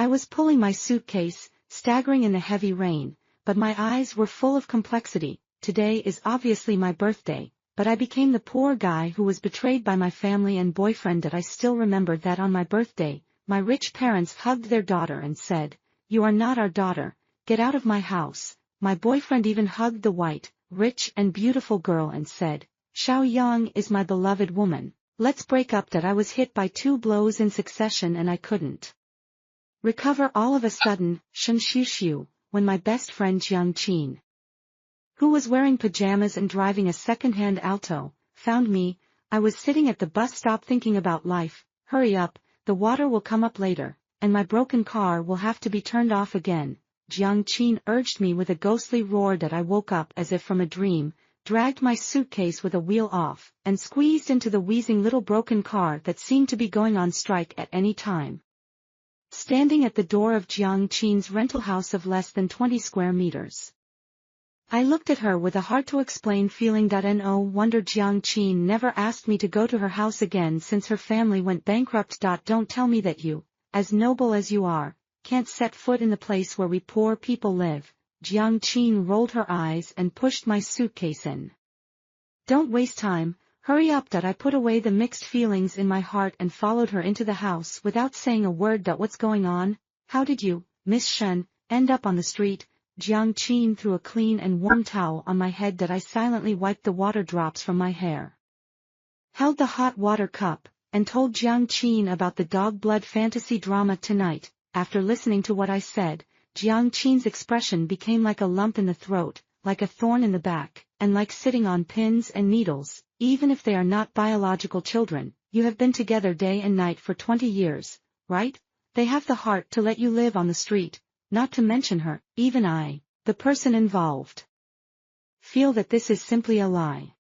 I was pulling my suitcase, staggering in the heavy rain, but my eyes were full of complexity. Today is obviously my birthday, but I became the poor guy who was betrayed by my family and boyfriend. That I still remembered that on my birthday, my rich parents hugged their daughter and said, "You are not our daughter, get out of my house." My boyfriend even hugged the white, rich and beautiful girl and said, "Xiao Yang is my beloved woman, let's break up." That I was hit by 2 blows in succession and I couldn't recover. All of a sudden, Shen Xiu Xiu, when my best friend Jiang Qin, who was wearing pajamas and driving a second-hand Alto, found me, I was sitting at the bus stop thinking about life. "Hurry up, the water will come up later, and my broken car will have to be turned off again," Jiang Qin urged me with a ghostly roar. That I woke up as if from a dream, dragged my suitcase with a wheel off, and squeezed into the wheezing little broken car that seemed to be going on strike at any time. Standing at the door of Jiang Qin's rental house of less than 20 square meters, I looked at her with a hard-to-explain feeling. No wonder Jiang Qin never asked me to go to her house again since her family went bankrupt. Don't tell me that you, as noble as you are, can't set foot in the place where we poor people live. Jiang Qin rolled her eyes and pushed my suitcase in. "Don't waste time, hurry up." I put away the mixed feelings in my heart and followed her into the house without saying a word. "What's going on? How did you, Miss Shen, end up on the street?" Jiang Qin threw a clean and warm towel on my head. I silently wiped the water drops from my hair, held the hot water cup, and told Jiang Qin about the dog blood fantasy drama tonight. After listening to what I said, Jiang Qin's expression became like a lump in the throat, like a thorn in the back, and like sitting on pins and needles. "Even if they are not biological children, you have been together day and night for 20 years, right? They have the heart to let you live on the street. Not to mention her, even I, the person involved, feel that this is simply a lie."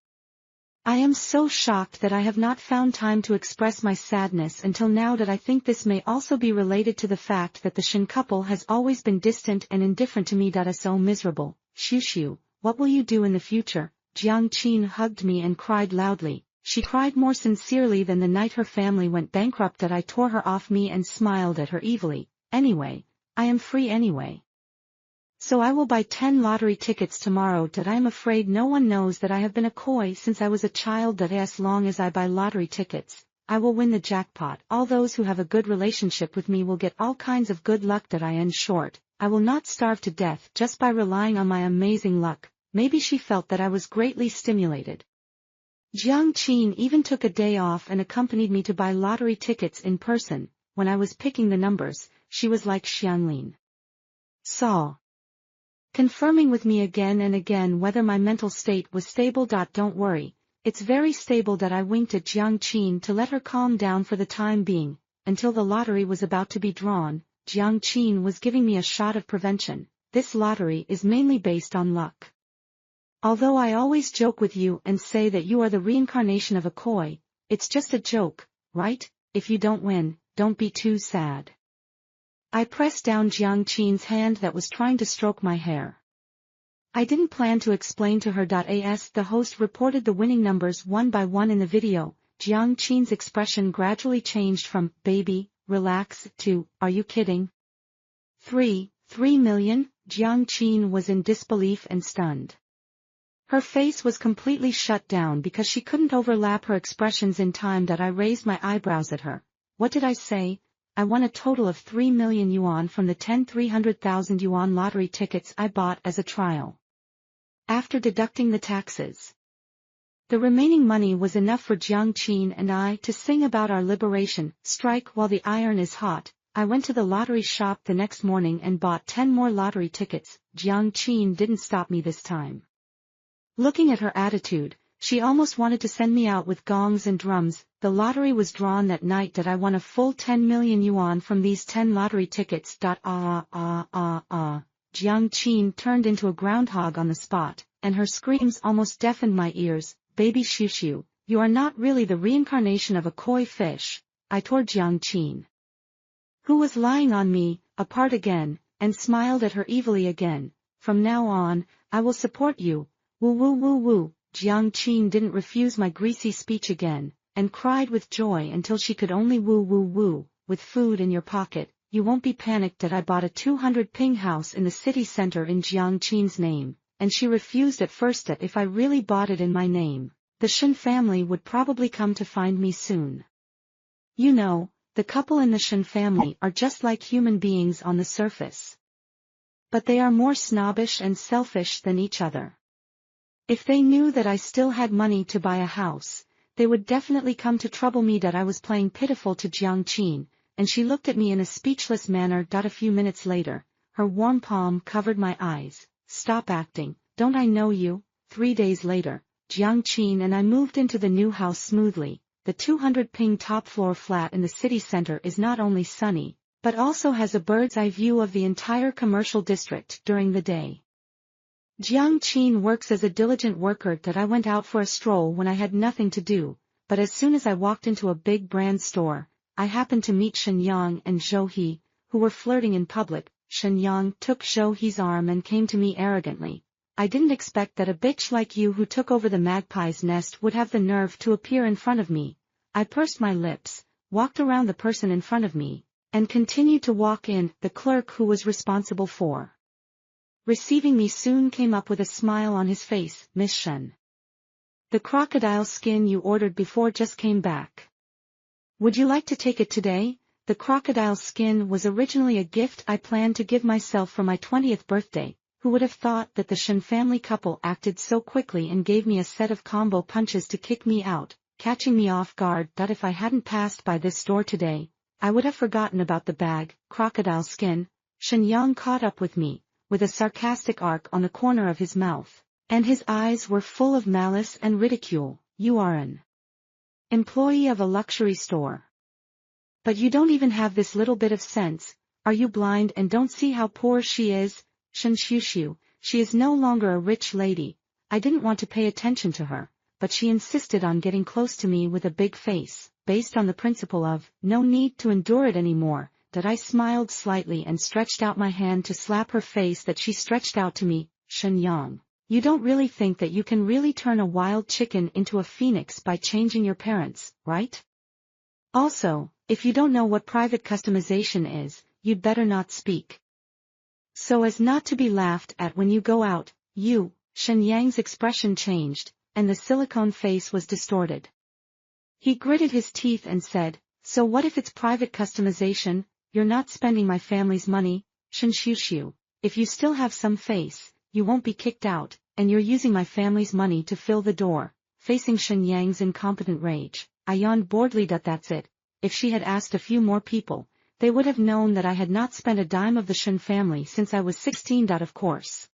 I am so shocked that I have not found time to express my sadness until now. I think this may also be related to the fact that the Shen couple has always been distant and indifferent to me. So miserable. "Xiu Xiu, what will you do in the future?" Jiang Qin hugged me and cried loudly. She cried more sincerely than the night her family went bankrupt. I tore her off me and smiled at her evilly. "Anyway, I am free anyway, so I will buy 10 lottery tickets tomorrow." I am afraid no one knows that I have been a koi since I was a child. As long as I buy lottery tickets, I will win the jackpot. All those who have a good relationship with me will get all kinds of good luck. In short, I will not starve to death just by relying on my amazing luck. Maybe she felt that I was greatly stimulated. Jiang Qin even took a day off and accompanied me to buy lottery tickets in person. When I was picking the numbers, she was like Xianlin saw, confirming with me again and again whether my mental state was stable. "Don't worry, it's very stable." I winked at Jiang Qin to let her calm down for the time being. Until the lottery was about to be drawn, Jiang Qin was giving me a shot of prevention. "This lottery is mainly based on luck. Although I always joke with you and say that you are the reincarnation of a koi, it's just a joke, right? If you don't win, don't be too sad." I pressed down Jiang Qin's hand that was trying to stroke my hair. I didn't plan to explain to her. As the host reported the winning numbers one by one in the video, Jiang Qin's expression gradually changed from "baby, relax" to "are you kidding? 3 million? Jiang Qin was in disbelief and stunned. Her face was completely shut down because she couldn't overlap her expressions in time. I raised my eyebrows at her. "What did I say? I won a total of 3 million yuan from the 300,000 yuan lottery tickets I bought as a trial. After deducting the taxes, the remaining money was enough for Jiang Qin and I to sing about our liberation. Strike while the iron is hot." I went to the lottery shop the next morning and bought 10 more lottery tickets. Jiang Qin didn't stop me this time. Looking at her attitude, she almost wanted to send me out with gongs and drums. The lottery was drawn that night. I won a full 10 million yuan from these 10 lottery tickets. Jiang Qin turned into a groundhog on the spot, and her screams almost deafened my ears. "Baby Xiu Xiu, you are not really the reincarnation of a koi fish." I tore Jiang Qin, who was lying on me, apart again, and smiled at her evilly again. "From now on, I will support you. Woo woo woo woo." Jiang Qin didn't refuse my greasy speech again, and cried with joy until she could only woo woo woo. "With food in your pocket, you won't be panicked that I bought a 200 ping house in the city center in Jiangqin's name, and she refused at first that if I really bought it in my name, the Shen family would probably come to find me soon. You know, the couple in the Shen family are just like human beings on the surface. But they are more snobbish and selfish than each other. If they knew that I still had money to buy a house, they would definitely come to trouble me that I was playing pitiful to Jiangqin, and she looked at me in a speechless manner. A few minutes later, her warm palm covered my eyes. Stop acting, don't I know you? 3 days later, Jiangqin and I moved into the new house smoothly. The 200 ping top floor flat in the city center is not only sunny, but also has a bird's eye view of the entire commercial district during the day. Jiangqin works as a diligent worker that I went out for a stroll when I had nothing to do, but as soon as I walked into a big brand store, I happened to meet Shenyang and Zhou He, who were flirting in public. Shenyang took Zhou He's arm and came to me arrogantly. I didn't expect that a bitch like you who took over the magpie's nest would have the nerve to appear in front of me. I pursed my lips, walked around the person in front of me, and continued to walk in. The clerk who was responsible for receiving me soon came up with a smile on his face. Miss Shen, the crocodile skin you ordered before just came back. Would you like to take it today? The crocodile skin was originally a gift I planned to give myself for my 20th birthday. Who would have thought that the Shen family couple acted so quickly and gave me a set of combo punches to kick me out, catching me off guard. That if I hadn't passed by this store today, I would have forgotten about the bag. Crocodile skin. Shenyang caught up with me, with a sarcastic arc on the corner of his mouth, and his eyes were full of malice and ridicule. You are an employee of a luxury store. But you don't even have this little bit of sense. Are you blind and don't see how poor she is? Shen Xiu, she is no longer a rich lady. I didn't want to pay attention to her, but she insisted on getting close to me with a big face, based on the principle of, no need to endure it anymore, that I smiled slightly and stretched out my hand to slap her face that she stretched out to me. Shen Yang, you don't really think that you can really turn a wild chicken into a phoenix by changing your parents, right? Also, if you don't know what private customization is, you'd better not speak, so as not to be laughed at when you go out. You, Shen Yang's expression changed, and the silicone face was distorted. He gritted his teeth and said, so what if it's private customization? You're not spending my family's money. Shen Xiu, if you still have some face, you won't be kicked out, and you're using my family's money to fill the door. Facing Shen Yang's incompetent rage, I yawned boredly. That's it. If she had asked a few more people, they would have known that I had not spent a dime of the Shen family since I was 16. Of course,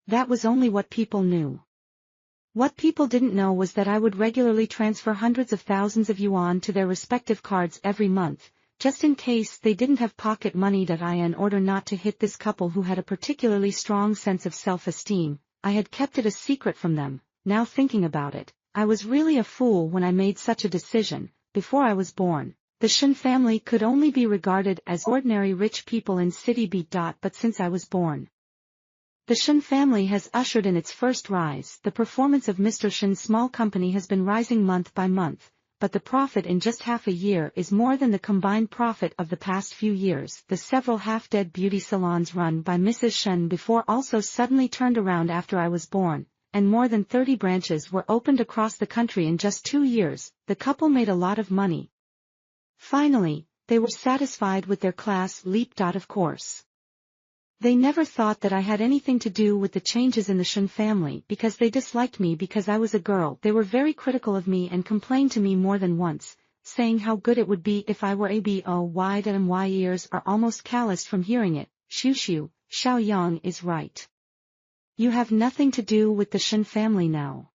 that was only what people knew. What people didn't know was that I would regularly transfer hundreds of thousands of yuan to their respective cards every month, just in case they didn't have pocket money. In order not to hit this couple who had a particularly strong sense of self-esteem, I had kept it a secret from them. Now thinking about it, I was really a fool when I made such a decision. Before I was born, the Shen family could only be regarded as ordinary rich people in City B. But since I was born, the Shen family has ushered in its first rise. The performance of Mr. Shen's small company has been rising month by month, but the profit in just half a year is more than the combined profit of the past few years. The several half-dead beauty salons run by Mrs. Shen before also suddenly turned around after I was born, and more than 30 branches were opened across the country in just 2 years. The couple made a lot of money. Finally, they were satisfied with their class leap. Of course, they never thought that I had anything to do with the changes in the Shen family because they disliked me because I was a girl. They were very critical of me and complained to me more than once, saying how good it would be if I were a boy. My ears are almost calloused from hearing it. Xiu, Xiao Yang is right. You have nothing to do with the Shen family now.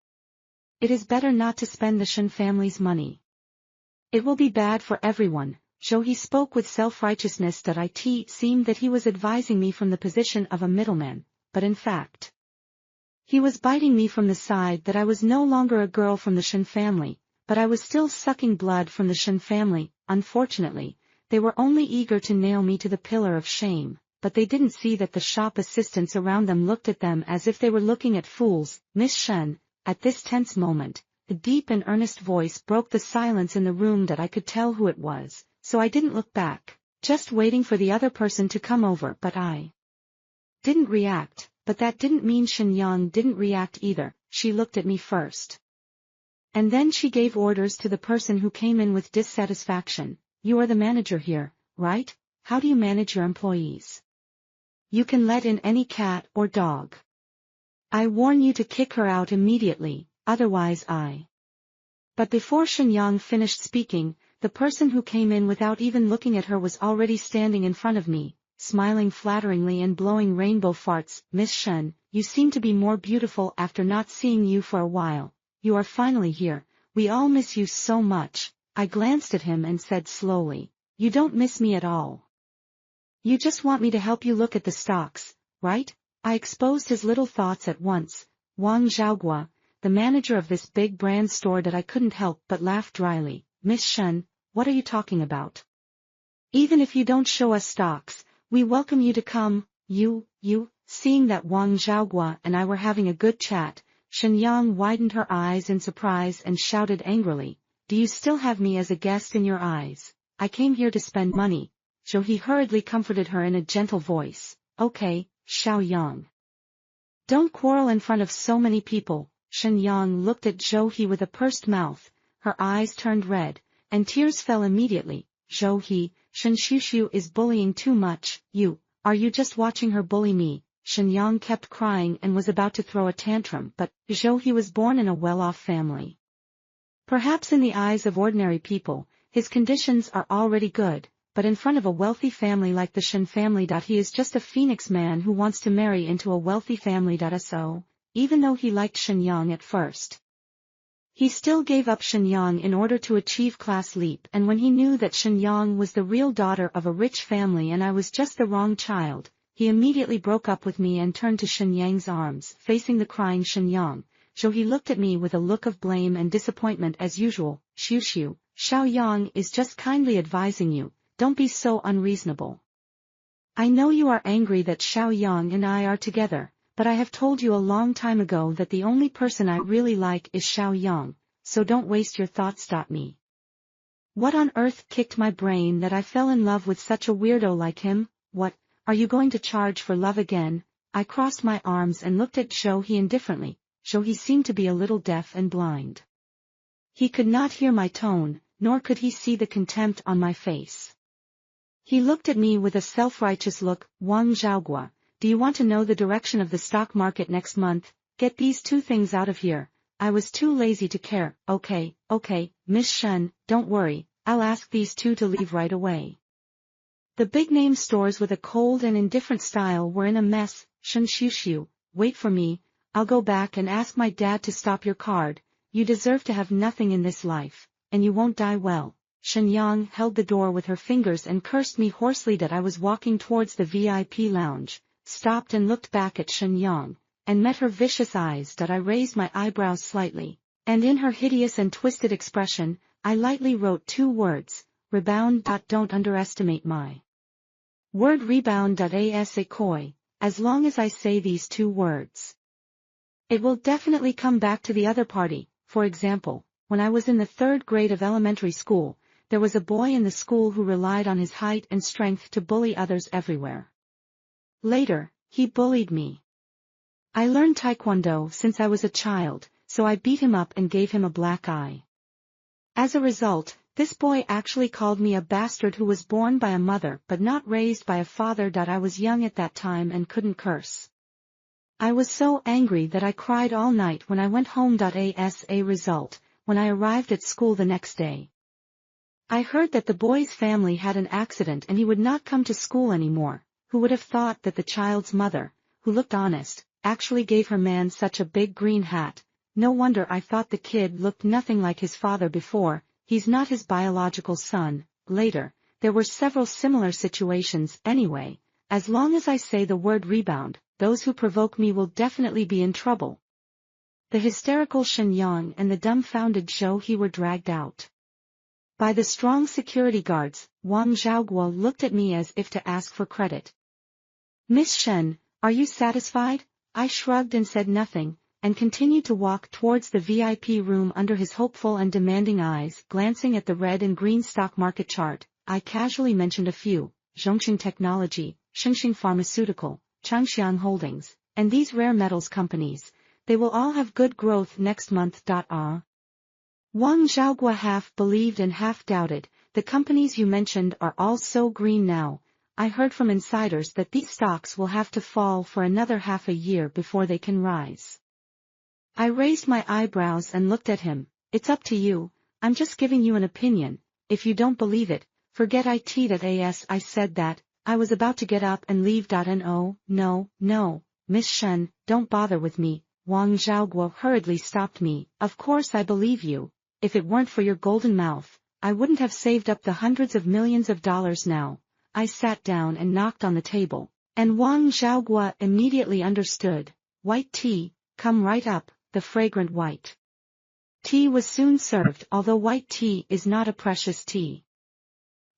It is better not to spend the Shen family's money. It will be bad for everyone. Zhou He spoke with self-righteousness. It seemed that he was advising me from the position of a middleman, but in fact, he was biting me from the side that I was no longer a girl from the Shen family, but I was still sucking blood from the Shen family. Unfortunately, they were only eager to nail me to the pillar of shame, but they didn't see that the shop assistants around them looked at them as if they were looking at fools. Miss Shen, at this tense moment, a deep and earnest voice broke the silence in the room. I could tell who it was, so I didn't look back. just waiting for the other person to come over, but I didn't react. But that didn't mean Shenyang didn't react either. She looked at me first. And then she gave orders to the person who came in with dissatisfaction. You are the manager here, right? How do you manage your employees? You can let in any cat or dog. I warn you to kick her out immediately, otherwise I. But before Shenyang finished speaking, the person who came in without even looking at her was already standing in front of me, smiling flatteringly and blowing rainbow farts. Miss Shen, you seem to be more beautiful after not seeing you for a while. You are finally here. We all miss you so much. I glanced at him and said slowly, you don't miss me at all. You just want me to help you look at the stocks, right? I exposed his little thoughts at once. Wang Zhaogua, the manager of this big brand store, that I couldn't help but laugh dryly. Miss Shen, what are you talking about? Even if you don't show us stocks, we welcome you to come. You, seeing that Wang Zhaogua and I were having a good chat, Shenyang widened her eyes in surprise and shouted angrily, do you still have me as a guest in your eyes? I came here to spend money. So he hurriedly comforted her in a gentle voice. Okay, Xiao Yang. Don't quarrel in front of so many people. Shenyang looked at Zhou He with a pursed mouth, her eyes turned red, and tears fell immediately. Zhou He, Shen Shushu is bullying too much. Are you just watching her bully me? Shenyang kept crying and was about to throw a tantrum, but Zhou He was born in a well-off family. Perhaps in the eyes of ordinary people, his conditions are already good, but in front of a wealthy family like the Shen family, he is just a phoenix man who wants to marry into a wealthy family. So, even though he liked Shenyang at first, he still gave up Shenyang in order to achieve class leap, and when he knew that Shenyang was the real daughter of a rich family and I was just the wrong child, he immediately broke up with me and turned to Shenyang's arms, facing the crying Shenyang. So he looked at me with a look of blame and disappointment as usual. Xiao Yang is just kindly advising you, don't be so unreasonable. I know you are angry that Xiao Yang and I are together, but I have told you a long time ago that the only person I really like is Xiao Yang, so don't waste your thoughts. Me. What on earth kicked my brain that I fell in love with such a weirdo like him? What, are you going to charge for love again? I crossed my arms and looked at Zhou He indifferently. Zhou He seemed to be a little deaf and blind. He could not hear my tone, nor could he see the contempt on my face. He looked at me with a self-righteous look. Wang Zhaogua, do you want to know the direction of the stock market next month? Get these two things out of here. I was too lazy to care. Okay, Miss Shen, don't worry, I'll ask these two to leave right away. The big-name stores with a cold and indifferent style were in a mess. Shen Shushu, wait for me, I'll go back and ask my dad to stop your card. You deserve to have nothing in this life, and you won't die well. Shenyang held the door with her fingers and cursed me hoarsely that I was walking towards the VIP lounge, stopped and looked back at Shenyang, and met her vicious eyes. I raised my eyebrows slightly, and in her hideous and twisted expression, I lightly wrote two words, rebound. Don't underestimate my word rebound. As long as I say these two words, it will definitely come back to the other party. For example, when I was in the 3rd grade of elementary school, there was a boy in the school who relied on his height and strength to bully others everywhere. Later, he bullied me. I learned Taekwondo since I was a child, so I beat him up and gave him a black eye. As a result, this boy actually called me a bastard who was born by a mother but not raised by a father. I was young at that time and couldn't curse. I was so angry that I cried all night when I went home. As a result, when I arrived at school the next day, I heard that the boy's family had an accident and he would not come to school anymore. Who would have thought that the child's mother, who looked honest, actually gave her man such a big green hat? No wonder I thought the kid looked nothing like his father before. He's not his biological son. Later, there were several similar situations. Anyway, as long as I say the word rebound, those who provoke me will definitely be in trouble. The hysterical Shenyang and the dumbfounded Zhou He were dragged out by the strong security guards. Wang Zhaogua looked at me as if to ask for credit. Miss Shen, are you satisfied? I shrugged and said nothing, and continued to walk towards the VIP room under his hopeful and demanding eyes, glancing at the red and green stock market chart. I casually mentioned a few: Zhongxing Technology, Xingxing Pharmaceutical, Changxiang Holdings, and these rare metals companies. They will all have good growth next month. Wang Xiaogua half believed and half doubted. The companies you mentioned are all so green now. I heard from insiders that these stocks will have to fall for another half a year before they can rise. I raised my eyebrows and looked at him. It's up to you. I'm just giving you an opinion. If you don't believe it, forget it. I said that. I was about to get up and leave. No, Miss Shen, don't bother with me. Wang Xiaogua hurriedly stopped me. Of course I believe you. If it weren't for your golden mouth, I wouldn't have saved up the hundreds of millions of dollars now. I sat down and knocked on the table, and Wang Xiaogua immediately understood. White tea, come right up. The fragrant white tea was soon served, although white tea is not a precious tea.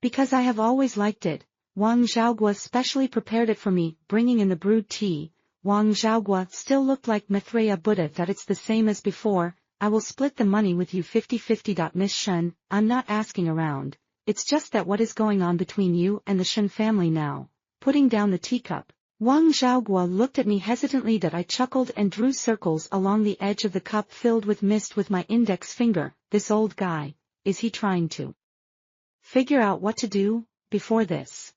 Because I have always liked it, Wang Xiaogua specially prepared it for me, bringing in the brewed tea. Wang Xiaogua still looked like Maitreya Buddha. That it's the same as before. I will split the money with you 50-50. Miss Shen, I'm not asking around. It's just that what is going on between you and the Shen family now? Putting down the teacup, Wang Xiaogua looked at me hesitantly. I chuckled and drew circles along the edge of the cup filled with mist with my index finger. This old guy, is he trying to figure out what to do? Before this,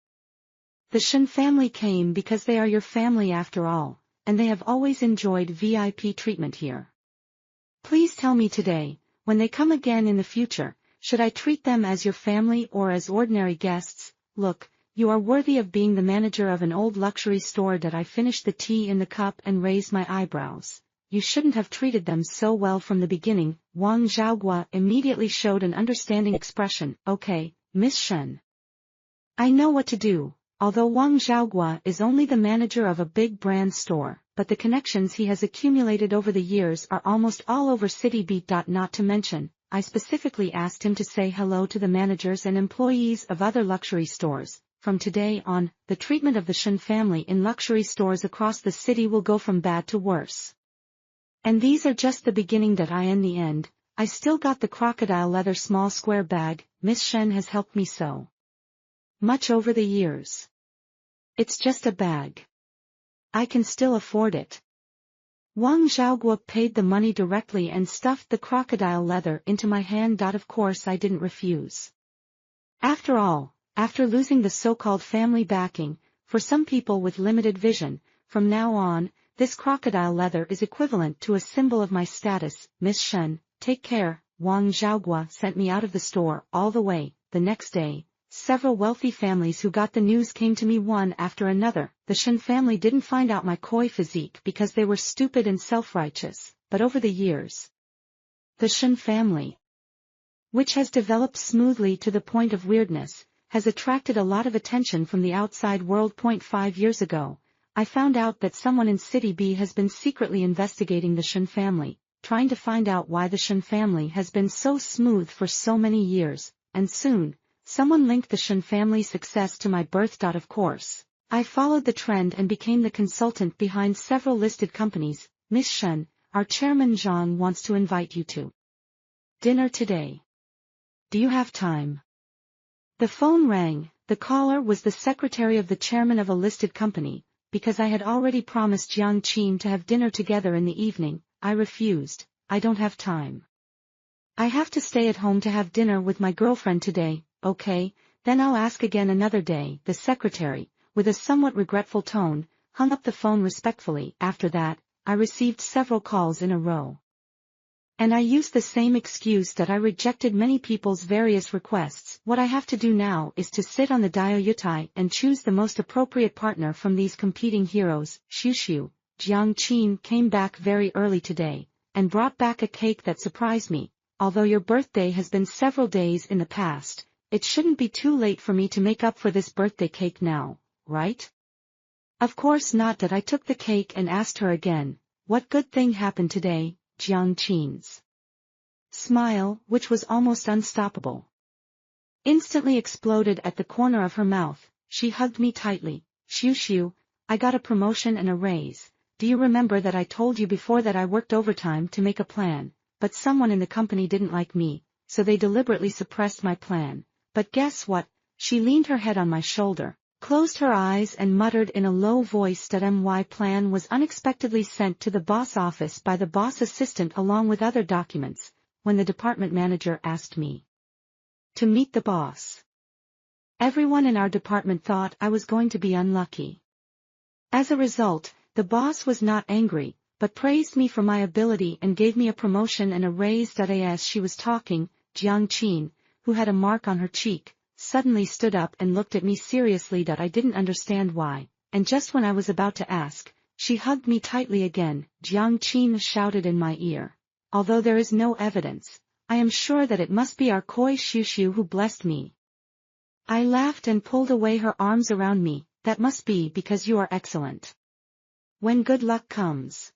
the Shen family came because they are your family after all, and they have always enjoyed VIP treatment here. Please tell me today, when they come again in the future, should I treat them as your family or as ordinary guests? Look, you are worthy of being the manager of an old luxury store. I finished the tea in the cup and raised my eyebrows. You shouldn't have treated them so well from the beginning. Wang Xiaogua immediately showed an understanding expression. Okay, Miss Shen, I know what to do. Although Wang Xiaogua is only the manager of a big brand store, but the connections he has accumulated over the years are almost all over City Beat. Not to mention, I specifically asked him to say hello to the managers and employees of other luxury stores. From today on, the treatment of the Shen family in luxury stores across the city will go from bad to worse. And these are just the beginning. In the end, I still got the crocodile leather small square bag. Miss Shen has helped me so much over the years. It's just a bag. I can still afford it. Wang Xiaogua paid the money directly and stuffed the crocodile leather into my hand. Of course I didn't refuse. After all, after losing the so-called family backing, for some people with limited vision, from now on, this crocodile leather is equivalent to a symbol of my status. Miss Shen, take care. Wang Xiaogua sent me out of the store all the way. The next day, several wealthy families who got the news came to me one after another. The Shen family didn't find out my coy physique because they were stupid and self-righteous, but over the years, the Shen family, which has developed smoothly to the point of weirdness, has attracted a lot of attention from the outside world. 5 years ago, I found out that someone in City B has been secretly investigating the Shen family, trying to find out why the Shen family has been so smooth for so many years, and soon, someone linked the Shen family's success to my birth. Of course, I followed the trend and became the consultant behind several listed companies. Miss Shen, our chairman Zhang wants to invite you to dinner today. Do you have time? The phone rang. The caller was the secretary of the chairman of a listed company. Because I had already promised Jiang Qin to have dinner together in the evening, I refused. I don't have time. I have to stay at home to have dinner with my girlfriend today. Okay, then I'll ask again another day. The secretary, with a somewhat regretful tone, hung up the phone respectfully. After that, I received several calls in a row. And I used the same excuse that I rejected many people's various requests. What I have to do now is to sit on the Diaoyutai and choose the most appropriate partner from these competing heroes. Xiu, Jiang Qin came back very early today, and brought back a cake that surprised me. Although your birthday has been several days in the past, it shouldn't be too late for me to make up for this birthday cake now, right? Of course not. I took the cake and asked her again, what good thing happened today? Jiang Qin's smile, which was almost unstoppable, instantly exploded at the corner of her mouth. She hugged me tightly. Xiu, I got a promotion and a raise. Do you remember that I told you before that I worked overtime to make a plan, but someone in the company didn't like me, so they deliberately suppressed my plan. But guess what? She leaned her head on my shoulder, closed her eyes and muttered in a low voice that my plan was unexpectedly sent to the boss office by the boss assistant along with other documents, when the department manager asked me to meet the boss. Everyone in our department thought I was going to be unlucky. As a result, the boss was not angry, but praised me for my ability and gave me a promotion and a raise. As she was talking, Jiang Qin, who had a mark on her cheek, suddenly stood up and looked at me seriously. I didn't understand why, and just when I was about to ask, she hugged me tightly again. Jiang Qin shouted in my ear, "Although there is no evidence, I am sure that it must be our Koi Shushu who blessed me." I laughed and pulled away her arms around me. "That must be because you are excellent. When good luck comes,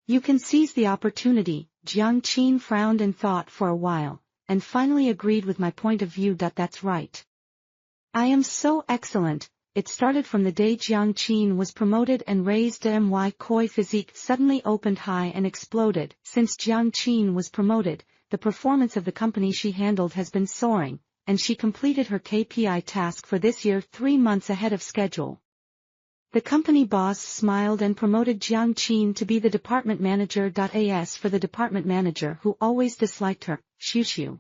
you can seize the opportunity." Jiang Qin frowned and thought for a while, and finally agreed with my point of view. "That's right. I am so excellent." It started from the day Jiang Qin was promoted and raised. My Koi physique suddenly opened high and exploded. Since Jiang Qin was promoted, the performance of the company she handled has been soaring, and she completed her KPI task for this year 3 months ahead of schedule. The company boss smiled and promoted Jiang Qin to be the department manager. As for the department manager who always disliked her, Shushu.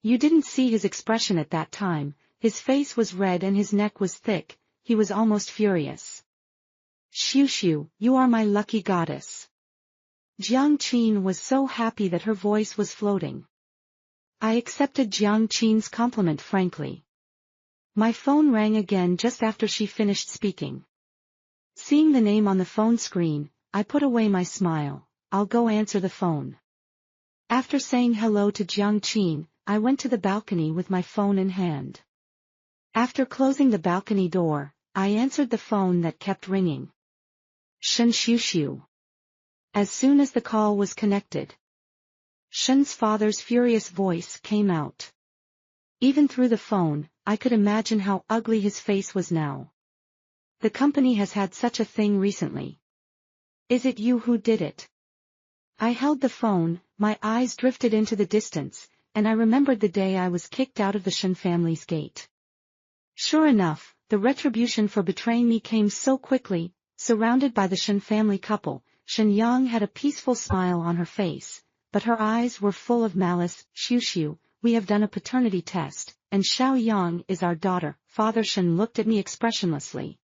You didn't see his expression at that time. His face was red and his neck was thick. He was almost furious. "Shushu, you are my lucky goddess." Jiang Qin was so happy that her voice was floating. I accepted Jiang Qin's compliment frankly. My phone rang again just after she finished speaking. Seeing the name on the phone screen, I put away my smile. "I'll go answer the phone." After saying hello to Jiang Qin, I went to the balcony with my phone in hand. After closing the balcony door, I answered the phone that kept ringing. "Shen Shushu." As soon as the call was connected, Shen's father's furious voice came out. Even through the phone, I could imagine how ugly his face was now. "The company has had such a thing recently. Is it you who did it?" I held the phone, my eyes drifted into the distance, and I remembered the day I was kicked out of the Shen family's gate. Sure enough, the retribution for betraying me came so quickly. Surrounded by the Shen family couple, Shen Yang had a peaceful smile on her face, but her eyes were full of malice. "Shushu, we have done a paternity test, and Xiao Yang is our daughter." Father Shen looked at me expressionlessly.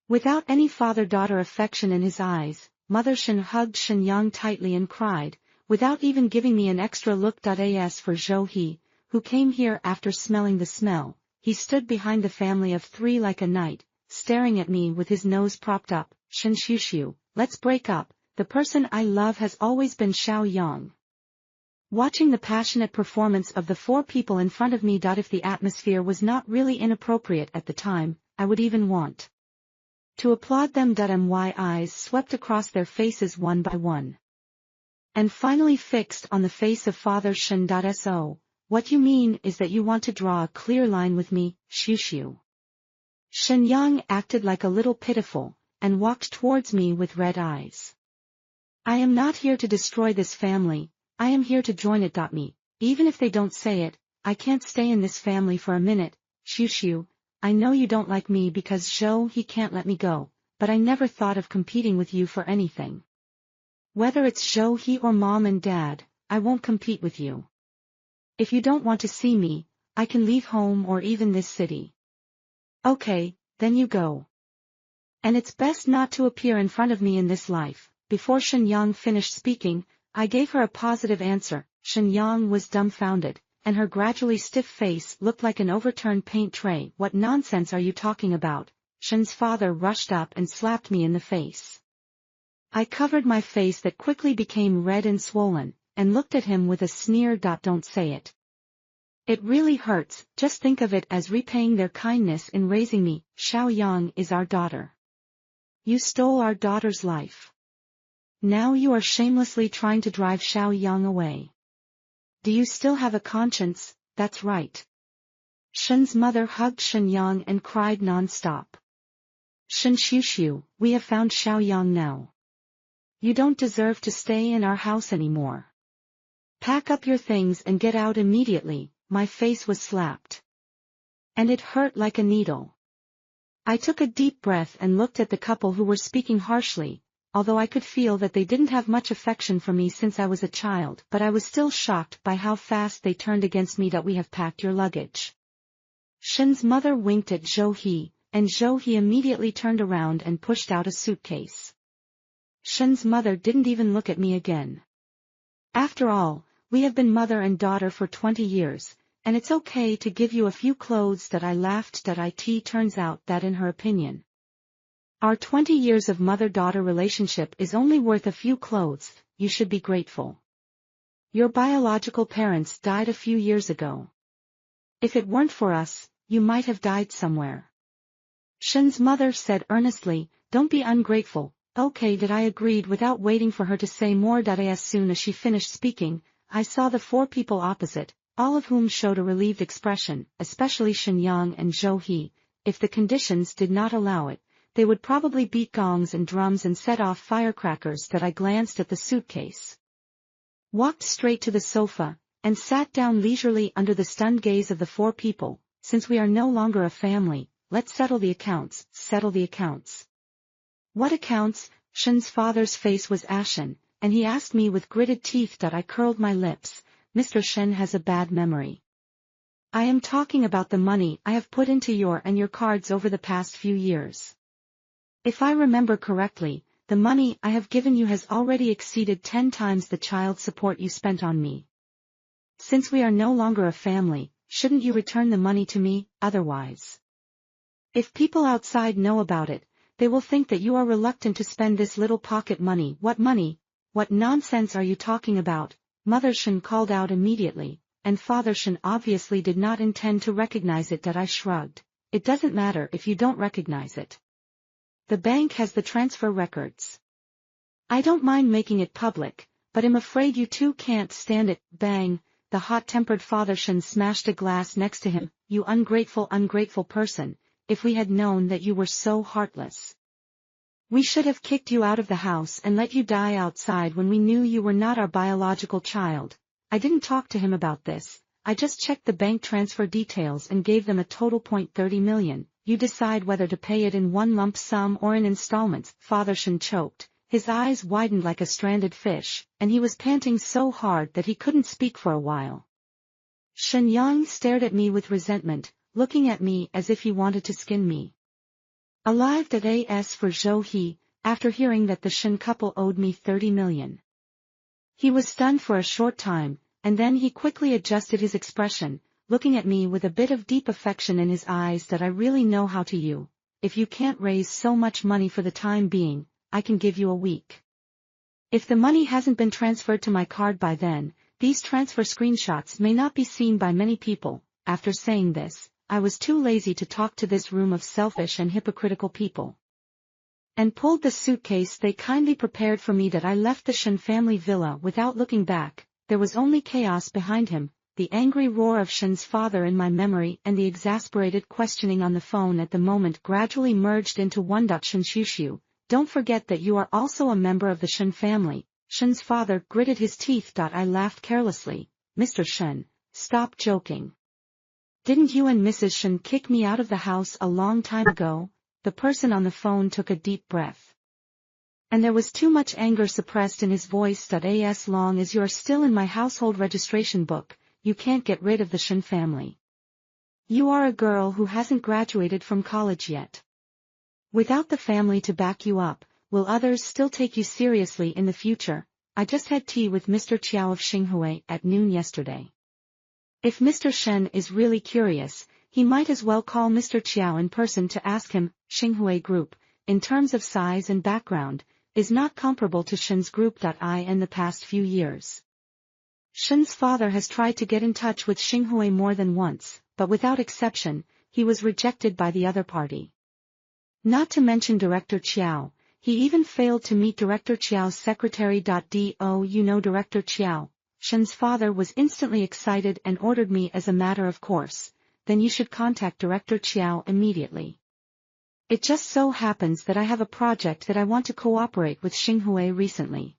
Without any father-daughter affection in his eyes, Mother Shen hugged Shen Yang tightly and cried, without even giving me an extra look. As for Zhou He, who came here after smelling the smell, he stood behind the family of 3 like a knight, staring at me with his nose propped up. "Shen Shushu, let's break up. The person I love has always been Xiao Yang." Watching the passionate performance of the 4 people in front of me. If the atmosphere was not really inappropriate at the time, I would even want to applaud them. My eyes swept across their faces one by one, and finally fixed on the face of Father Shen. So, what you mean is that you want to draw a clear line with me, Shushu? Shen Yang acted like a little pitiful, and walked towards me with red eyes. "I am not here to destroy this family, I am here to join it. Me, even if they don't say it, I can't stay in this family for a minute. Shushu, I know you don't like me because Zhou He can't let me go, but I never thought of competing with you for anything. Whether it's Zhou He or Mom and Dad, I won't compete with you. If you don't want to see me, I can leave home or even this city." "Okay, then you go. And it's best not to appear in front of me in this life." Before Shen Yang finished speaking, I gave her a positive answer. Shen Yang was dumbfounded, and her gradually stiff face looked like an overturned paint tray. "What nonsense are you talking about?" Shen's father rushed up and slapped me in the face. I covered my face that quickly became red and swollen, and looked at him with a sneer. "Don't say it. It really hurts. Just think of it as repaying their kindness in raising me. Xiao Yang is our daughter. You stole our daughter's life. Now you are shamelessly trying to drive Xiao Yang away. Do you still have a conscience?" "That's right." Shen's mother hugged Shen Yang and cried non-stop. "Shen Shushu, we have found Xiao Yang now. You don't deserve to stay in our house anymore. Pack up your things and get out immediately." My face was slapped. and it hurt like a needle. I took a deep breath and looked at the couple who were speaking harshly, although I could feel that they didn't have much affection for me since I was a child, but I was still shocked by how fast they turned against me. "We have packed your luggage." Shin's mother winked at Jo-hee, and Jo-hee immediately turned around and pushed out a suitcase. Shin's mother didn't even look at me again. "After all, we have been mother and daughter for 20 years, and it's okay to give you a few clothes." I laughed. It turns out that in her opinion, our 20 years of mother-daughter relationship is only worth a few clothes. "You should be grateful. Your biological parents died a few years ago. If it weren't for us, you might have died somewhere." Shin's mother said earnestly, "Don't be ungrateful." "Okay." I agreed without waiting for her to say more. As soon as she finished speaking, I saw the four people opposite, all of whom showed a relieved expression, especially Shin Young and Jo-hee. If the conditions did not allow it, they would probably beat gongs and drums and set off firecrackers. I glanced at the suitcase, walked straight to the sofa, and sat down leisurely under the stunned gaze of the four people. "Since we are no longer a family, let's settle the accounts." "Settle the accounts? What accounts?" Shin's father's face was ashen, and he asked me with gritted teeth. I curled my lips. "Mr. Shin has a bad memory. I am talking about the money I have put into your and your cards over the past few years. If I remember correctly, the money I have given you has already exceeded 10 times the child support you spent on me. Since we are no longer a family, shouldn't you return the money to me? Otherwise, if people outside know about it, they will think that you are reluctant to spend this little pocket money." "What money? What nonsense are you talking about?" Mother Shin called out immediately, and Father Shin obviously did not intend to recognize it. I shrugged. "It doesn't matter if you don't recognize it. The bank has the transfer records. I don't mind making it public, but I'm afraid you two can't stand it." Bang! The hot-tempered Father Shin smashed a glass next to him. "You ungrateful person, if we had known that you were so heartless, we should have kicked you out of the house and let you die outside when we knew you were not our biological child." I didn't talk to him about this, I just checked the bank transfer details and gave them a total .30 million. "You decide whether to pay it in one lump sum or in installments." Father Shin choked, his eyes widened like a stranded fish, and he was panting so hard that he couldn't speak for a while. Shin Young stared at me with resentment, looking at me as if he wanted to skin me alive. As for Jo-hee, after hearing that the Shin couple owed me 30 million, he was stunned for a short time, and then he quickly adjusted his expression, looking at me with a bit of deep affection in his eyes. "I really know how to you. If you can't raise so much money for the time being, I can give you a week. If the money hasn't been transferred to my card by then, these transfer screenshots may not be seen by many people." After saying this, I was too lazy to talk to this room of selfish and hypocritical people, and pulled the suitcase they kindly prepared for me. I left the Shin family villa without looking back. There was only chaos behind him, the angry roar of Shin's father in my memory and the exasperated questioning on the phone at the moment gradually merged into one. "Shin Shushu, don't forget that you are also a member of the Shin family." Shin's father gritted his teeth. I laughed carelessly. "Mr. Shin, stop joking. Didn't you and Mrs. Shin kick me out of the house a long time ago?" The person on the phone took a deep breath, and there was too much anger suppressed in his voice. "As long as you're still in my household registration book, you can't get rid of the Shin family. You are a girl who hasn't graduated from college yet. Without the family to back you up, will others still take you seriously in the future?" I just had tea with Mr. Chiao of Xinhui at noon yesterday. If Mr. Shen is really curious, he might as well call Mr. Chiao in person to ask him. Xinhui Group, in terms of size and background, is not comparable to Shen's group. In the past few years, Shen's father has tried to get in touch with Xinhui more than once, but without exception, he was rejected by the other party. Not to mention Director Chiao, he even failed to meet Director Chiao's secretary. Do you know Director Chiao? Shen's father was instantly excited and ordered me as a matter of course. Then you should contact Director Chiao immediately. It just so happens that I have a project that I want to cooperate with Xinhui recently.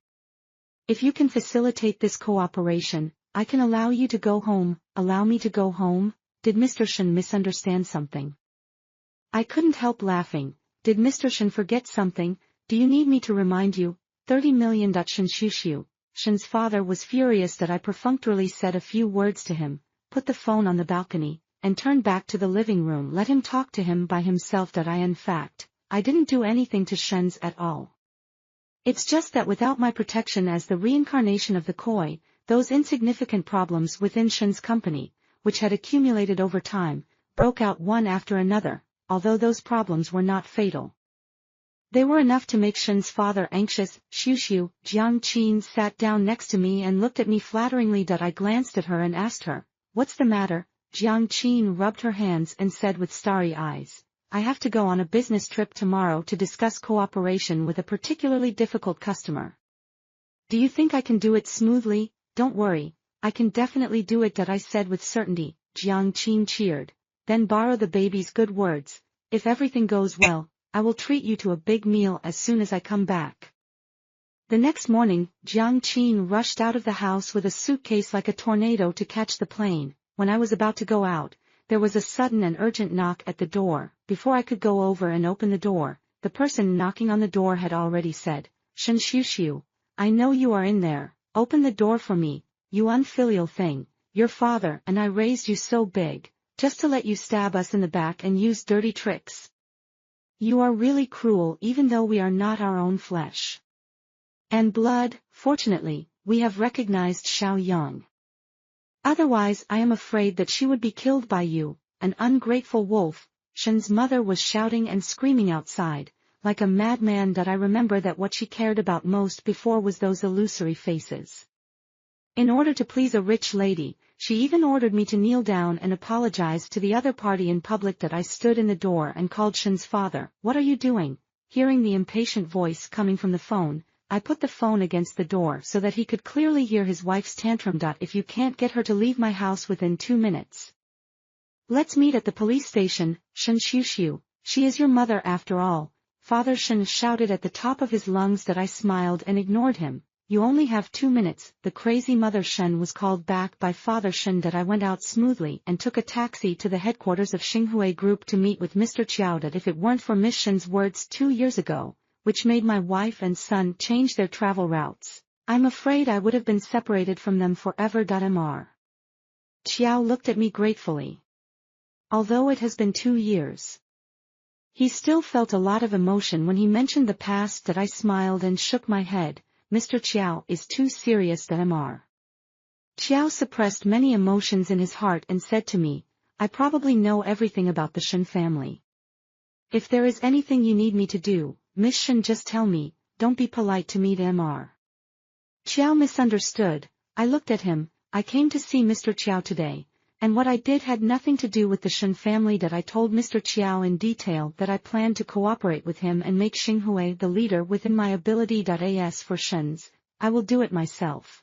If you can facilitate this cooperation, I can allow you to go home. Allow me to go home? Did Mr. Shen misunderstand something? I couldn't help laughing. Did Mr. Shen forget something? Do you need me to remind you? 30 million Shen Shushu. Shen's father was furious that I perfunctorily said a few words to him, put the phone on the balcony, and turned back to the living room. Let him talk to him by himself. In fact, I didn't do anything to Shen's at all. It's just that without my protection as the reincarnation of the koi, those insignificant problems within Shen's company, which had accumulated over time, broke out one after another, although those problems were not fatal. They were enough to make Shen's father anxious. Shushu. Jiang Qin sat down next to me and looked at me flatteringly. I glanced at her and asked her, "What's the matter?" Jiang Qin rubbed her hands and said with starry eyes, "I have to go on a business trip tomorrow to discuss cooperation with a particularly difficult customer." "Do you think I can do it smoothly?" "Don't worry, I can definitely do it," I said with certainty. Jiang Qin cheered. "Then borrow the baby's good words. If everything goes well, I will treat you to a big meal as soon as I come back." The next morning, Jiang Qin rushed out of the house with a suitcase like a tornado to catch the plane. When I was about to go out, there was a sudden and urgent knock at the door. Before I could go over and open the door, the person knocking on the door had already said, "Shen Shushu, I know you are in there. Open the door for me, you unfilial thing. Your father and I raised you so big, just to let you stab us in the back and use dirty tricks. You are really cruel even though we are not our own flesh and blood. Fortunately, we have recognized Xiao Yang. Otherwise I am afraid that she would be killed by you, an ungrateful wolf." Shen's mother was shouting and screaming outside, like a madman. I remember that what she cared about most before was those illusory faces. In order to please a rich lady, she even ordered me to kneel down and apologize to the other party in public. I stood in the door and called Shen's father. "What are you doing?" Hearing the impatient voice coming from the phone, I put the phone against the door so that he could clearly hear his wife's tantrum. "If you can't get her to leave my house within 2 minutes, let's meet at the police station." "Shen Shushu, she is your mother after all," Father Shen shouted at the top of his lungs. I smiled and ignored him. "You only have 2 minutes. The crazy mother." Shen was called back by Father Shen. I went out smoothly and took a taxi to the headquarters of Xinghui Group to meet with Mr. Chiao. If it weren't for Miss Shen's words 2 years ago, which made my wife and son change their travel routes, I'm afraid I would have been separated from them forever. Mr. Chiao looked at me gratefully. Although it has been 2 years, he still felt a lot of emotion when he mentioned the past. I smiled and shook my head. "Mr. Chiao is too serious." Mr. Chiao suppressed many emotions in his heart and said to me, "I probably know everything about the Shen family. If there is anything you need me to do, Miss Shen, just tell me. Don't be polite to me." Mr. Chiao misunderstood. I looked at him. "I came to see Mr. Chiao today, and what I did had nothing to do with the Shen family." I told Mr. Chiao in detail that I planned to cooperate with him and make Xinghui the leader within my ability. As for Shen's, I will do it myself,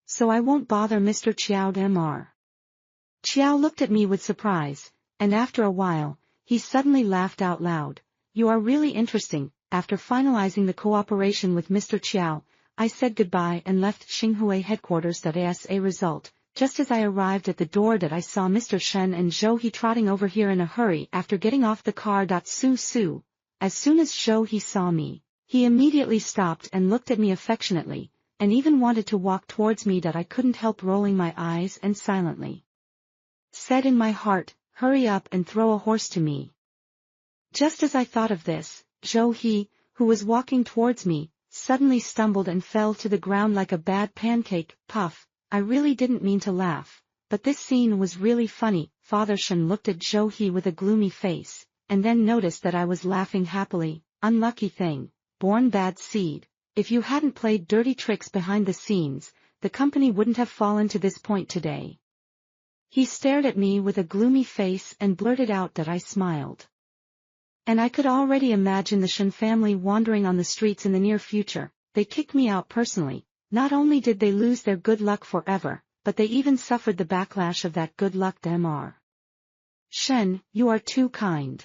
so I won't bother Mr. Chiao. Mr. Chiao looked at me with surprise, and after a while, he suddenly laughed out loud. "You are really interesting." After finalizing the cooperation with Mr. Chiao, I said goodbye and left Xinghui headquarters. As a result, just as I arrived at the door, I saw Mr. Shen and Zhou He trotting over here in a hurry after getting off the car. Su. As soon as Zhou He saw me, he immediately stopped and looked at me affectionately, and even wanted to walk towards me. I couldn't help rolling my eyes and silently said in my heart, "Hurry up and throw a horse to me." Just as I thought of this, Zhou He, who was walking towards me, suddenly stumbled and fell to the ground like a bad pancake. Puff. I really didn't mean to laugh, but this scene was really funny. Father Shen looked at Zhou He with a gloomy face, and then noticed that I was laughing happily. "Unlucky thing, born bad seed. If you hadn't played dirty tricks behind the scenes, the company wouldn't have fallen to this point today." He stared at me with a gloomy face and blurted out that I smiled. And I could already imagine the Shen family wandering on the streets in the near future. They kicked me out personally. Not only did they lose their good luck forever, but they even suffered the backlash of that good luck. Mr. Shen, you are too kind.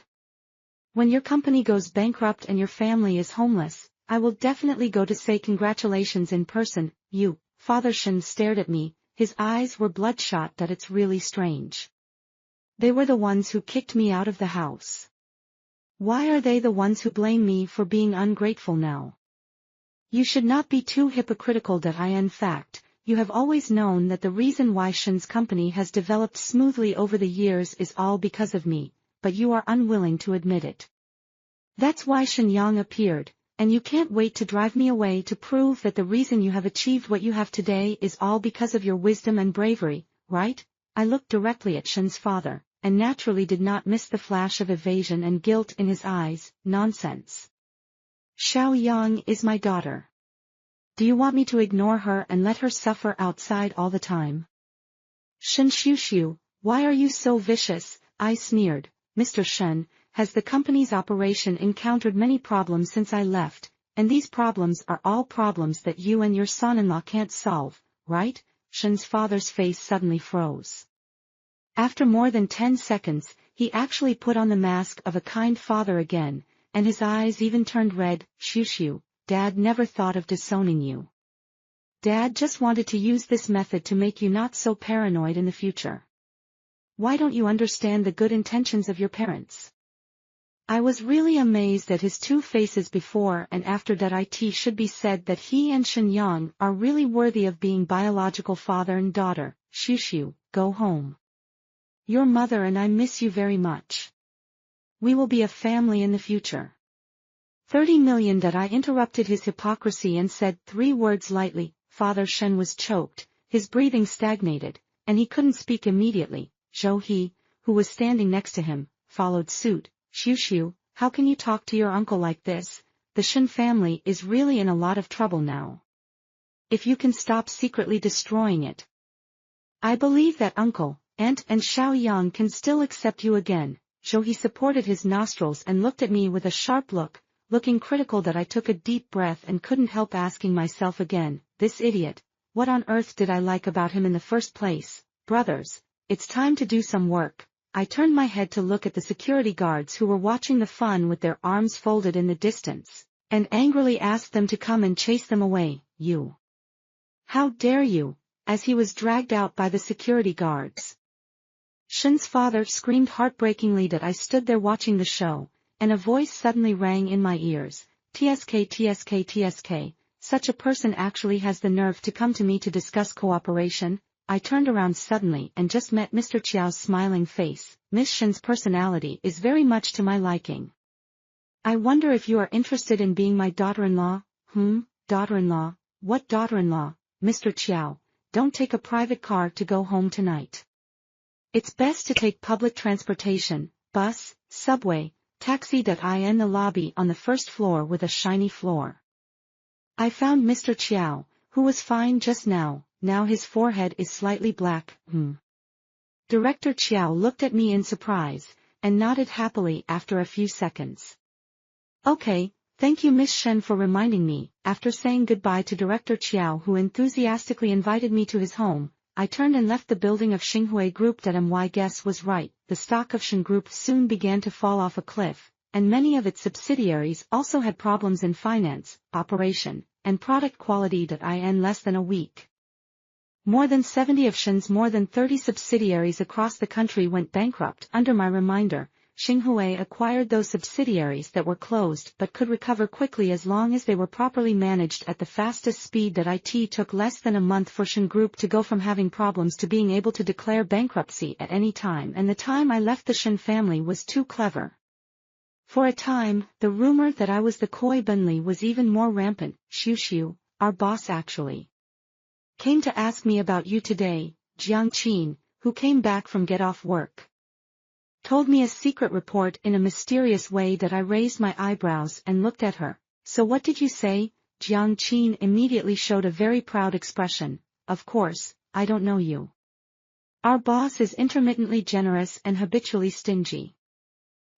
When your company goes bankrupt and your family is homeless, I will definitely go to say congratulations in person. You. Father Shen stared at me, his eyes were bloodshot. It's really strange. They were the ones who kicked me out of the house. Why are they the ones who blame me for being ungrateful now? You should not be too hypocritical that in fact, you have always known that the reason why Shen's company has developed smoothly over the years is all because of me, but you are unwilling to admit it. That's why Shen Yang appeared, and you can't wait to drive me away to prove that the reason you have achieved what you have today is all because of your wisdom and bravery, right? I looked directly at Shen's father, and naturally did not miss the flash of evasion and guilt in his eyes. Nonsense. Xiao Yang is my daughter. Do you want me to ignore her and let her suffer outside all the time? Shen Xiu, why are you so vicious? I sneered. Mr. Shen, has the company's operation encountered many problems since I left, and these problems are all problems that you and your son-in-law can't solve, right? Shen's father's face suddenly froze. After more than 10 seconds, he actually put on the mask of a kind father again, and his eyes even turned red. Xiu, Dad never thought of disowning you. Dad just wanted to use this method to make you not so paranoid in the future. Why don't you understand the good intentions of your parents? I was really amazed at his two faces before and after that. It should be said that he and Shen Yang are really worthy of being biological father and daughter. Xiu, go home. Your mother and I miss you very much. We will be a family in the future. 30 million. That I interrupted his hypocrisy and said 3 words lightly. Father Shen was choked, his breathing stagnated, and he couldn't speak immediately. Zhou He, who was standing next to him, followed suit. Xiu, how can you talk to your uncle like this? The Shen family is really in a lot of trouble now. If you can stop secretly destroying it. I believe that uncle, aunt and Xiao Yang can still accept you again. Zhou He supported his nostrils and looked at me with a sharp look, looking critical. That I took a deep breath and couldn't help asking myself again, this idiot, what on earth did I like about him in the first place? Brothers, it's time to do some work. I turned my head to look at the security guards who were watching the fun with their arms folded in the distance, and angrily asked them to come and chase them away. You! How dare you! As he was dragged out by the security guards. Shen's father screamed heartbreakingly. That I stood there watching the show, and a voice suddenly rang in my ears. TSK, such a person actually has the nerve to come to me to discuss cooperation. I turned around suddenly and just met Mr. Chiao's smiling face. Miss Shen's personality is very much to my liking. I wonder if you are interested in being my daughter-in-law? Daughter-in-law? What daughter-in-law? Mr. Chiao, don't take a private car to go home tonight. It's best to take public transportation, bus, subway, taxi. In the lobby on the first floor with a shiny floor. I found Mr. Chiao, who was fine just now. Now his forehead is slightly black. Director Chiao looked at me in surprise, and nodded happily after a few seconds. Okay, thank you Miss Shen for reminding me. After saying goodbye to Director Chiao, who enthusiastically invited me to his home, I turned and left the building of Xinghui Group. My guess was right, the stock of Shen Group soon began to fall off a cliff, and many of its subsidiaries also had problems in finance, operation, and product quality. In less than a week, more than 70 of Shen's more than 30 subsidiaries across the country went bankrupt. Under my reminder, Xinghui acquired those subsidiaries that were closed but could recover quickly as long as they were properly managed at the fastest speed. It took less than a month for Shen Group to go from having problems to being able to declare bankruptcy at any time, and the time I left the Shen family was too clever. For a time, the rumor that I was the Koi Bunli was even more rampant. Xiu, our boss actually came to ask me about you today. Jiang Qin, who came back from get off work, told me a secret report in a mysterious way. I raised my eyebrows and looked at her. So what did you say? Jiang Qin immediately showed a very proud expression. Of course, I don't know you. Our boss is intermittently generous and habitually stingy.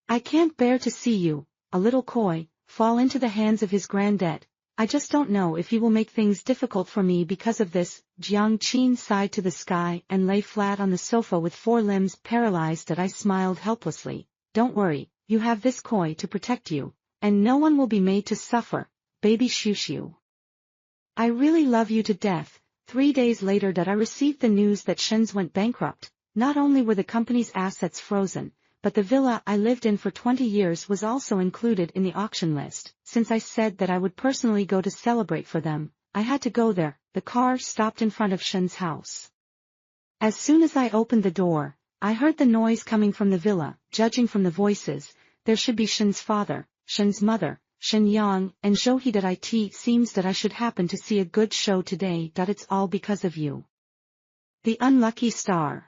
I can't bear to see you, a little coy, fall into the hands of his granddad. I just don't know if he will make things difficult for me because of this. Jiang Qin sighed to the sky and lay flat on the sofa with 4 limbs paralyzed. I smiled helplessly. Don't worry, you have this koi to protect you, and no one will be made to suffer, baby Xiu. I really love you to death. 3 days later I received the news that Shen's went bankrupt. Not only were the company's assets frozen, but the villa I lived in for 20 years was also included in the auction list. Since I said that I would personally go to celebrate for them, I had to go there. The car stopped in front of Shen's house. As soon as I opened the door, I heard the noise coming from the villa. Judging from the voices, there should be Shen's father, Shen's mother, Shen Yang, and Zhou He. It seems that I should happen to see a good show today. It's all because of you. The unlucky star.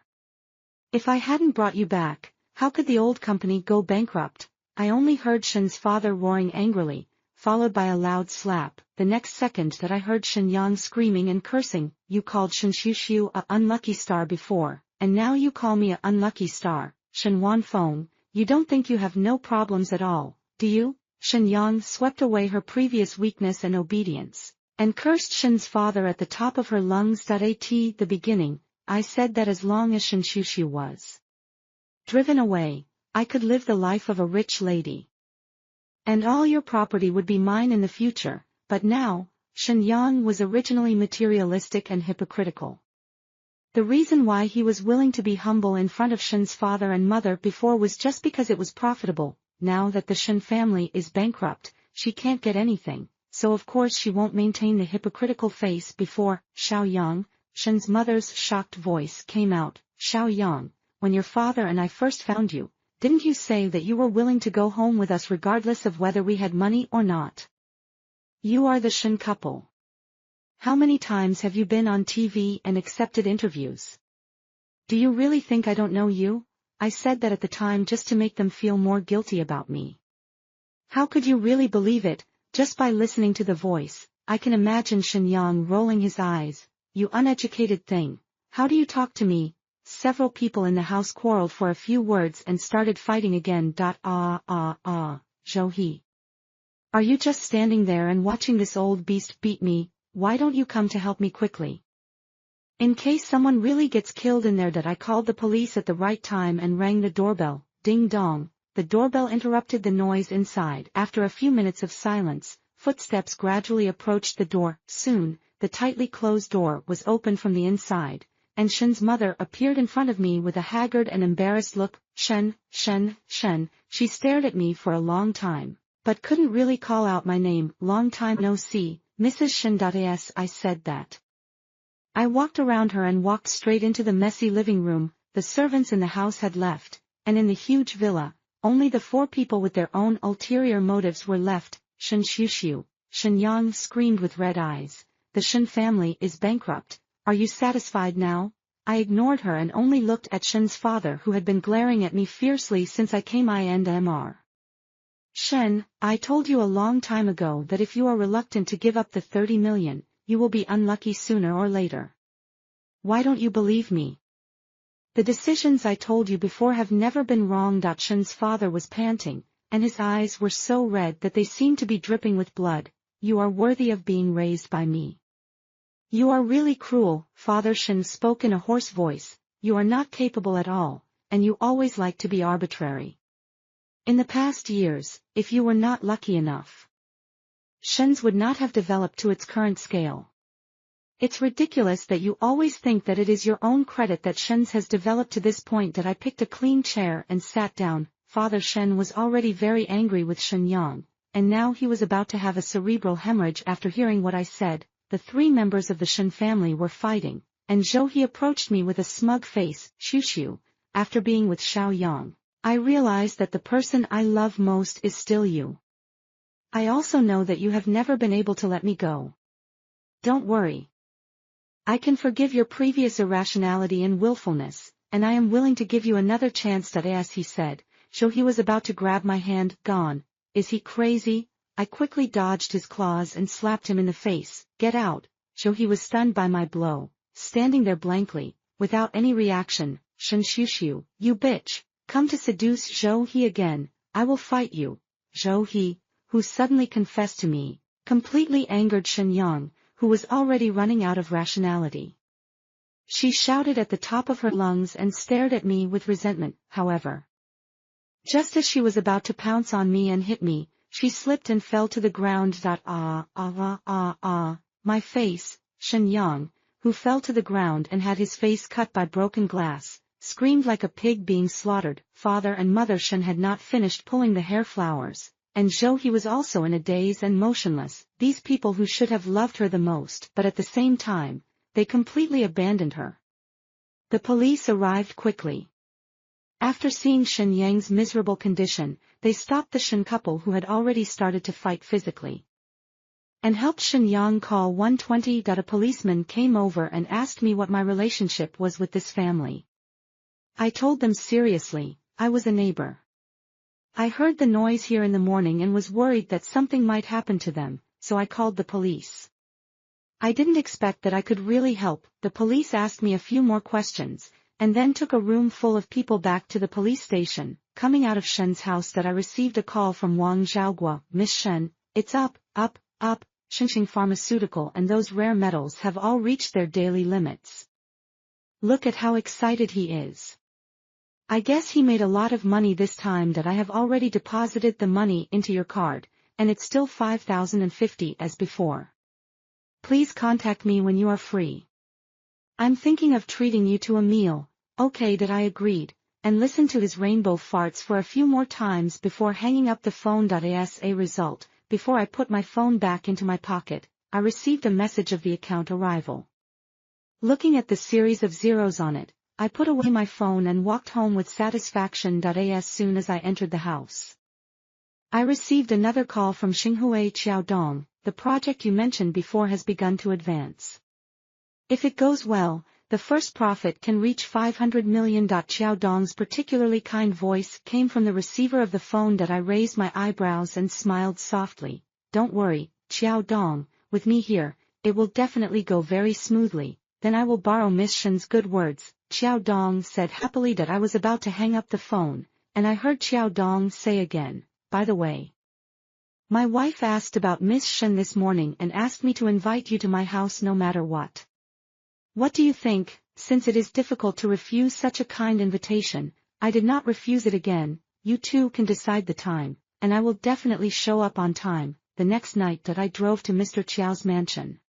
If I hadn't brought you back, how could the old company go bankrupt? I only heard Shen's father roaring angrily, followed by a loud slap. The next second that I heard Shen Yang screaming and cursing. You called Shen Xiuxiu a unlucky star before, and now you call me a unlucky star. Shen Wanfeng, you don't think you have no problems at all, do you? Shen Yang swept away her previous weakness and obedience, and cursed Shen's father at the top of her lungs. At the beginning, I said that as long as Shen Xiuxiu was driven away, I could live the life of a rich lady. And all your property would be mine in the future, but now, Shen Yang was originally materialistic and hypocritical. The reason why he was willing to be humble in front of Shen's father and mother before was just because it was profitable. Now that the Shen family is bankrupt, she can't get anything, so of course she won't maintain the hypocritical face before. Xiao Yang, Shen's mother's shocked voice came out. Xiao Yang, when your father and I first found you, didn't you say that you were willing to go home with us regardless of whether we had money or not? You are the Shen couple. How many times have you been on TV and accepted interviews? Do you really think I don't know you? I said that at the time just to make them feel more guilty about me. How could you really believe it? Just by listening to the voice, I can imagine Shen Yang rolling his eyes. You uneducated thing, how do you talk to me? Several people in the house quarreled for a few words and started fighting again. Zhou He. Are you just standing there and watching this old beast beat me? Why don't you come to help me quickly? In case someone really gets killed in there. I called the police at the right time and rang the doorbell. Ding dong, the doorbell interrupted the noise inside. After a few minutes of silence, footsteps gradually approached the door. Soon, the tightly closed door was opened from the inside, and Shen's mother appeared in front of me with a haggard and embarrassed look. Shen. She stared at me for a long time, but couldn't really call out my name. Long time no see, Mrs. Shen. I said that. I walked around her and walked straight into the messy living room. The servants in the house had left, and in the huge villa, only the 4 people with their own ulterior motives were left. Shen Xiuxiu, Shen Yang screamed with red eyes. The Shen family is bankrupt. Are you satisfied now? I ignored her and only looked at Shen's father, who had been glaring at me fiercely since I came in. Shen, I told you a long time ago that if you are reluctant to give up the 30 million, you will be unlucky sooner or later. Why don't you believe me? The decisions I told you before have never been wrong. Shen's father was panting, and his eyes were so red that they seemed to be dripping with blood. You are worthy of being raised by me. You are really cruel. Father Shen spoke in a hoarse voice. You are not capable at all, and you always like to be arbitrary. In the past years, if you were not lucky enough, Shen's would not have developed to its current scale. It's ridiculous that you always think that it is your own credit that Shen's has developed to this point. I picked a clean chair and sat down. Father Shen was already very angry with Shen Yang, and now he was about to have a cerebral hemorrhage after hearing what I said. The 3 members of the Shen family were fighting, and Zhou He approached me with a smug face. Xiuxiu, after being with Xiao Yang, I realized that the person I love most is still you. I also know that you have never been able to let me go. Don't worry. I can forgive your previous irrationality and willfulness, and I am willing to give you another chance. As he said, Zhou He was about to grab my hand. Gone. Is he crazy? I quickly dodged his claws and slapped him in the face. Get out. Zhou He was stunned by my blow, standing there blankly, without any reaction. Shen Xiuxiu, you bitch, come to seduce Zhou He again. I will fight you. Zhou He, who suddenly confessed to me, completely angered Shen Yang, who was already running out of rationality. She shouted at the top of her lungs and stared at me with resentment. However, just as she was about to pounce on me and hit me, she slipped and fell to the ground. My face. Shen Yang, who fell to the ground and had his face cut by broken glass, screamed like a pig being slaughtered. Father and Mother Shen had not finished pulling the hair flowers, and Zhou he was also in a daze and motionless. These people who should have loved her the most, but at the same time, they completely abandoned her. The police arrived quickly. After seeing Shen Yang's miserable condition, they stopped the Shen couple who had already started to fight physically, and helped Shen Yang call 120. A policeman came over and asked me what my relationship was with this family. I told them seriously, I was a neighbor. I heard the noise here in the morning and was worried that something might happen to them, so I called the police. I didn't expect that I could really help. The police asked me a few more questions, and then took a room full of people back to the police station. Coming out of Shen's house that I received a call from Wang Zhaoguo. Miss Shen, it's up. Xingxing Pharmaceutical and those rare metals have all reached their daily limits. Look at how excited he is. I guess he made a lot of money this time. That I have already deposited the money into your card, and it's still 5,050 as before. Please contact me when you are free. I'm thinking of treating you to a meal. Okay, that I agreed, and listened to his rainbow farts for a few more times before hanging up the phone. As a result, before I put my phone back into my pocket, I received a message of the account arrival. Looking at the series of zeros on it, I put away my phone and walked home with satisfaction. As soon as I entered the house, I received another call from Xinghua Qiaodong. The project you mentioned before has begun to advance. If it goes well, the first profit can reach 500 million. Qiaodong's particularly kind voice came from the receiver of the phone. I raised my eyebrows and smiled softly. Don't worry, Qiaodong, with me here, it will definitely go very smoothly. Then I will borrow Miss Shen's good words, Qiaodong said happily. I was about to hang up the phone, and I heard Qiaodong say again, by the way, my wife asked about Miss Shen this morning and asked me to invite you to my house no matter what. What do you think? Since it is difficult to refuse such a kind invitation, I did not refuse it again. You two can decide the time, and I will definitely show up on time. The next night that I drove to Mr. Chiao's mansion.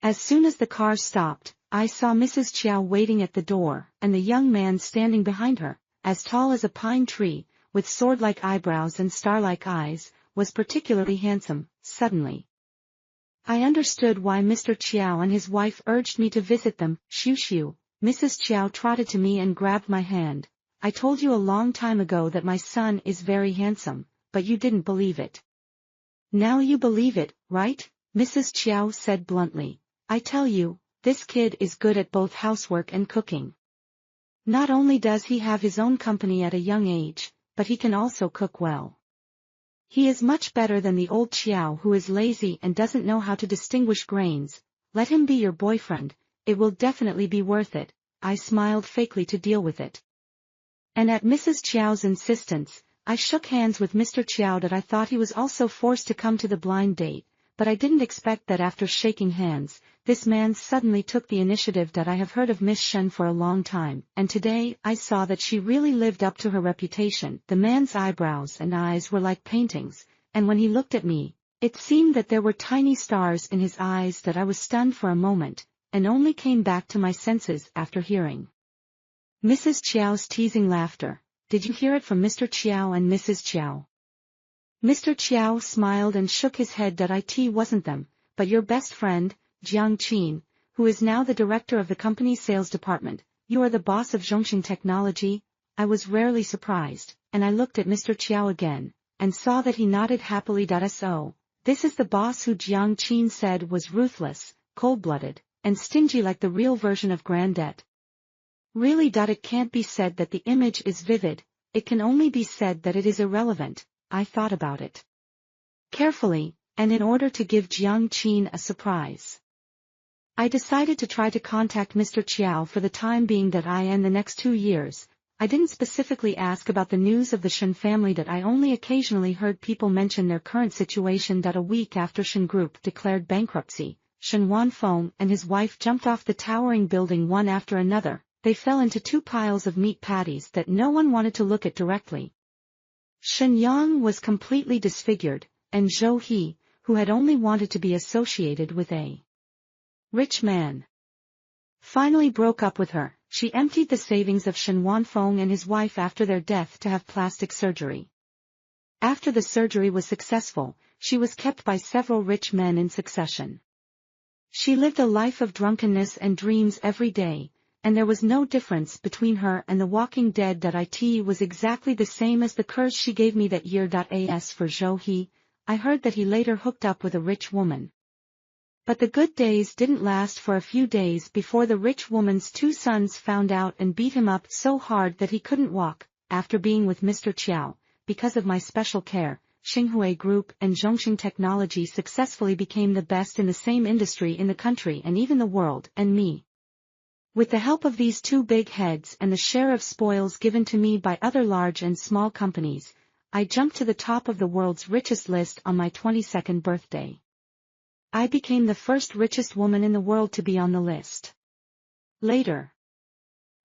As soon as the car stopped, I saw Mrs. Chiao waiting at the door, and the young man standing behind her, as tall as a pine tree, with sword-like eyebrows and star-like eyes, was particularly handsome. Suddenly, I understood why Mr. Chiao and his wife urged me to visit them. Xiu. Mrs. Chiao trotted to me and grabbed my hand. I told you a long time ago that my son is very handsome, but you didn't believe it. Now you believe it, right? Mrs. Chiao said bluntly. I tell you, this kid is good at both housework and cooking. Not only does he have his own company at a young age, but he can also cook well. He is much better than the old Chiao who is lazy and doesn't know how to distinguish grains. Let him be your boyfriend, it will definitely be worth it. I smiled fakely to deal with it. And at Mrs. Chiao's insistence, I shook hands with Mr. Chiao. I thought he was also forced to come to the blind date, but I didn't expect that after shaking hands, this man suddenly took the initiative. I have heard of Miss Shen for a long time, and today I saw that she really lived up to her reputation. The man's eyebrows and eyes were like paintings, and when he looked at me, it seemed that there were tiny stars in his eyes. I was stunned for a moment, and only came back to my senses after hearing Mrs. Chiao's teasing laughter. Did you hear it from Mr. Chiao and Mrs. Chiao? Mr. Chiao smiled and shook his head. It wasn't them, but your best friend, Jiang Qin, who is now the director of the company's sales department. You are the boss of Zhongxing Technology? I was rarely surprised, and I looked at Mr. Chiao again, and saw that he nodded happily. So, this is the boss who Jiang Qin said was ruthless, cold-blooded, and stingy like the real version of Grandet. Really. It can't be said that the image is vivid, it can only be said that it is irrelevant. I thought about it carefully, and in order to give Jiang Qin a surprise, I decided to try to contact Mr. Chiao for the time being. In the next 2 years, I didn't specifically ask about the news of the Shen family. I only occasionally heard people mention their current situation. A week after Shen Group declared bankruptcy, Shen Wanfeng and his wife jumped off the towering building one after another. They fell into 2 piles of meat patties that no one wanted to look at directly. Shen Yang was completely disfigured, and Zhou He, who had only wanted to be associated with a rich man, finally broke up with her. she emptied the savings of Shen Wanfeng and his wife after their death to have plastic surgery. After the surgery was successful, she was kept by several rich men in succession. She lived a life of drunkenness and dreams every day, and there was no difference between her and the walking dead. It was exactly the same as the curse she gave me that year. As for Zhou He, I heard that he later hooked up with a rich woman. But the good days didn't last for a few days before the rich woman's two sons found out and beat him up so hard that he couldn't walk. After being with Mr. Qiao, because of my special care, Xinhui Group and Zhongxing Technology successfully became the best in the same industry in the country and even the world, and me. With the help of these two big heads and the share of spoils given to me by other large and small companies, I jumped to the top of the world's richest list on my 22nd birthday. I became the first richest woman in the world to be on the list. Later,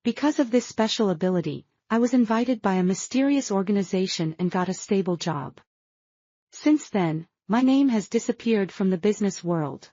because of this special ability, I was invited by a mysterious organization and got a stable job. Since then, my name has disappeared from the business world.